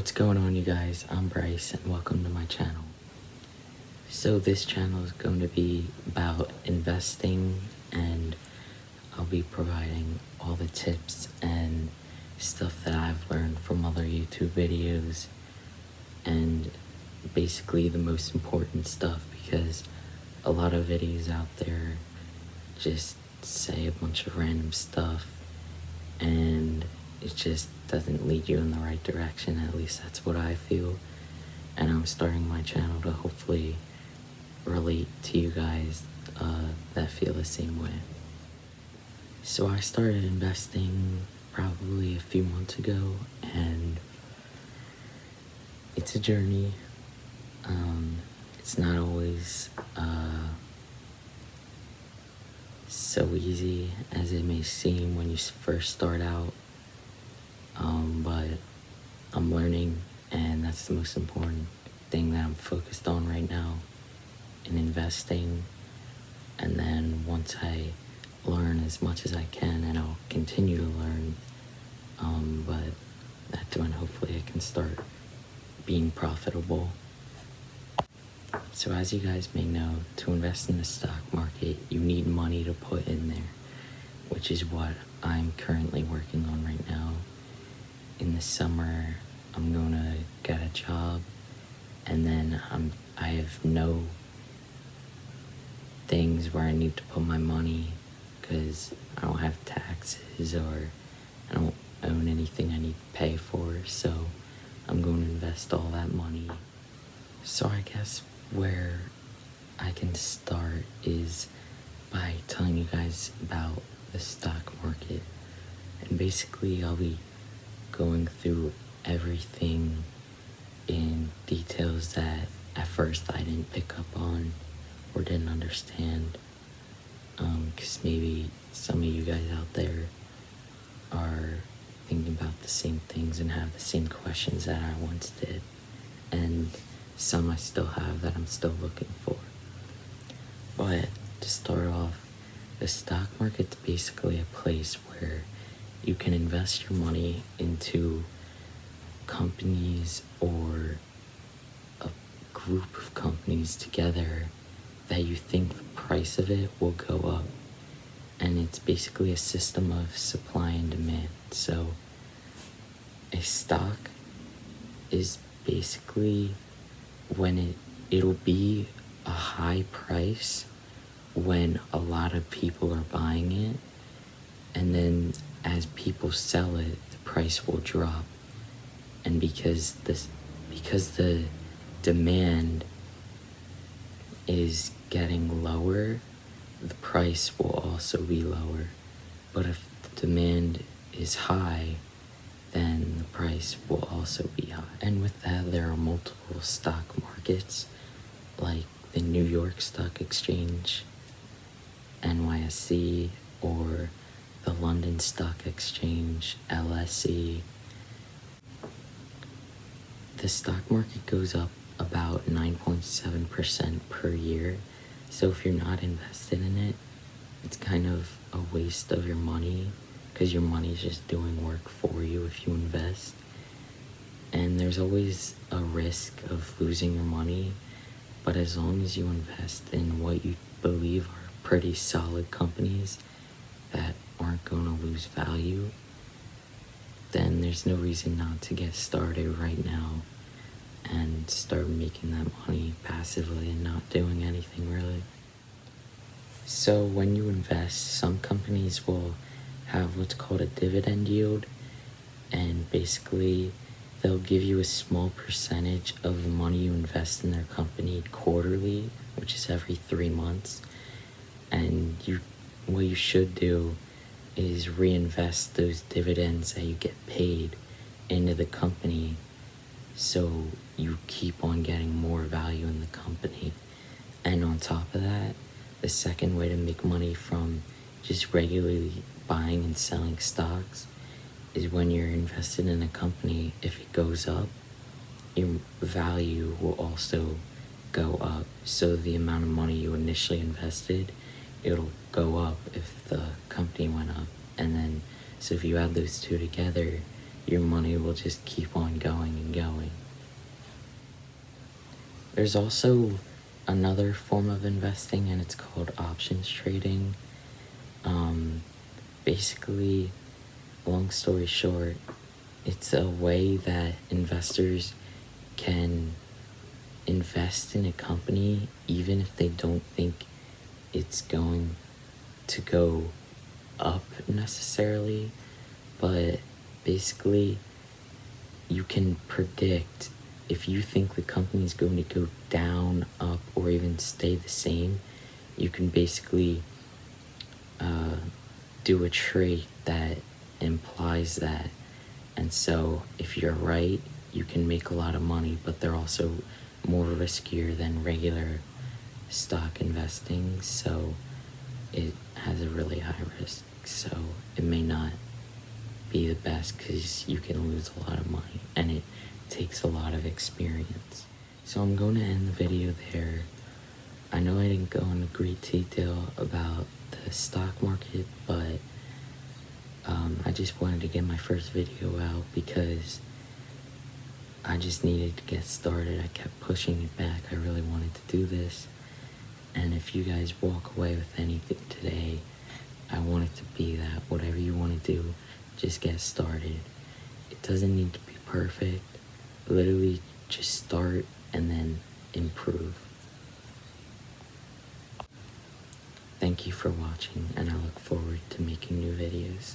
What's going on, you guys? I'm Bryce and welcome to my channel. So this channel is going to be about investing, and I'll be providing all the tips and stuff that I've learned from other YouTube videos, and basically the most important stuff, because a lot of videos out there just say a bunch of random stuff and it just doesn't lead you in the right direction. At least that's what I feel, and I'm starting my channel to hopefully relate to you guys that feel the same way. So I started investing probably a few months ago, and it's a journey. It's not always so easy as it may seem when you first start out, but I'm learning, and that's the most important thing that I'm focused on right now in investing. And then once I learn as much as I can, and I'll continue to learn, but that's when hopefully I can start being profitable. So as you guys may know, to invest in the stock market, you need money to put in there, which is what I'm currently working on right now. In the summer, I'm gonna get a job, and then I have no things where I need to put my money, because I don't have taxes or I don't own anything I need to pay for, so I'm going to invest all that money. So I guess where I can start is by telling you guys about the stock market, and basically I'll be going through everything in details that at first I didn't pick up on or didn't understand, because maybe some of you guys out there are thinking about the same things and have the same questions that I once did, and some I still have that I'm still looking for. But to start off, the stock market's basically a place where you can invest your money into companies or a group of companies together that you think the price of it will go up. And it's basically a system of supply and demand. So a stock is basically when it'll be a high price when a lot of people are buying it, and then as people sell it, the price will drop. And because the demand is getting lower, the price will also be lower. But if the demand is high, then the price will also be high. And with that, there are multiple stock markets, like the New York Stock Exchange, NYSE, or the London Stock Exchange, LSE. The stock market goes up about 9.7% per year. So if you're not invested in it, it's kind of a waste of your money, because your money's just doing work for you if you invest. And there's always a risk of losing your money, but as long as you invest in what you believe are pretty solid companies that aren't going to lose value, then there's no reason not to get started right now and start making that money passively and not doing anything really. So when you invest, some companies will have what's called a dividend yield, and basically they'll give you a small percentage of the money you invest in their company quarterly, which is every 3 months. And what you should do is reinvest those dividends that you get paid into the company, so you keep on getting more value in the company. And on top of that, the second way to make money from just regularly buying and selling stocks is when you're invested in a company, if it goes up, your value will also go up. So the amount of money you initially invested, it'll go up if the company went up. And then, so if you add those two together, your money will just keep on going and going. There's also another form of investing, and it's called options trading. Basically, long story short, it's a way that investors can invest in a company even if they don't think it's going to go up necessarily, but basically you can predict if you think the company is going to go down, up, or even stay the same. You can basically do a trade that implies that. And so if you're right, you can make a lot of money, but they're also more riskier than regular stock investing, so it has a really high risk. So it may not be the best because you can lose a lot of money and it takes a lot of experience. So I'm going to end the video there. I know I didn't go into great detail about the stock market, but I just wanted to get my first video out because I just needed to get started. I kept pushing it back. I really wanted to do this. And if you guys walk away with anything today, I want it to be that whatever you want to do, just get started. It doesn't need to be perfect. Literally just start and then improve. Thank you for watching, and I look forward to making new videos.